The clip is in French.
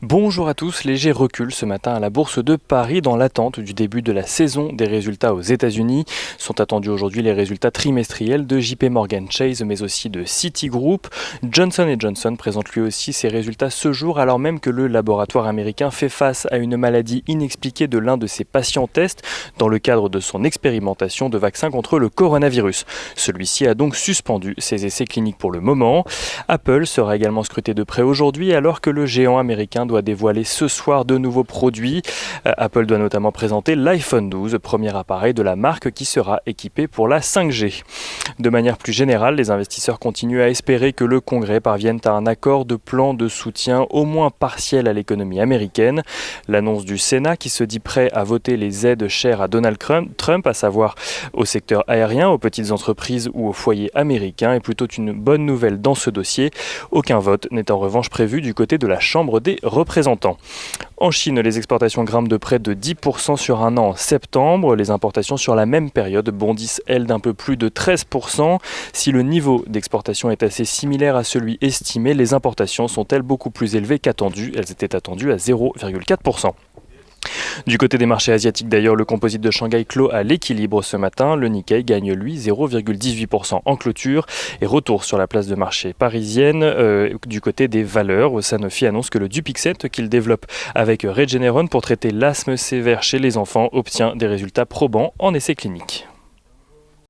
Bonjour à tous, léger recul ce matin à la Bourse de Paris dans l'attente du début de la saison des résultats aux États-Unis. Sont attendus aujourd'hui les résultats trimestriels de JP Morgan Chase mais aussi de Citigroup. Johnson & Johnson présente lui aussi ses résultats ce jour alors même que le laboratoire américain fait face à une maladie inexpliquée de l'un de ses patients tests dans le cadre de son expérimentation de vaccin contre le coronavirus. Celui-ci a donc suspendu ses essais cliniques pour le moment. Apple sera également scruté de près aujourd'hui alors que le géant américain doit dévoiler ce soir de nouveaux produits. Apple doit notamment présenter l'iPhone 12, premier appareil de la marque qui sera équipé pour la 5G. De manière plus générale, les investisseurs continuent à espérer que le Congrès parvienne à un accord de plan de soutien au moins partiel à l'économie américaine. L'annonce du Sénat qui se dit prêt à voter les aides chères à Donald Trump, à savoir au secteur aérien, aux petites entreprises ou aux foyers américains, est plutôt une bonne nouvelle dans ce dossier. Aucun vote n'est en revanche prévu du côté de la Chambre des représentants. En Chine, les exportations grimpent de près de 10% sur un an en septembre. Les importations sur la même période bondissent, elles, d'un peu plus de 13%. Si le niveau d'exportation est assez similaire à celui estimé, les importations sont, elles, beaucoup plus élevées qu'attendues. Elles étaient attendues à 0,4%. Du côté des marchés asiatiques d'ailleurs, le composite de Shanghai clôt à l'équilibre ce matin. Le Nikkei gagne lui 0,18% en clôture et retour sur la place de marché parisienne. Du côté des valeurs, Sanofi annonce que le Dupixent qu'il développe avec Regeneron pour traiter l'asthme sévère chez les enfants obtient des résultats probants en essais cliniques.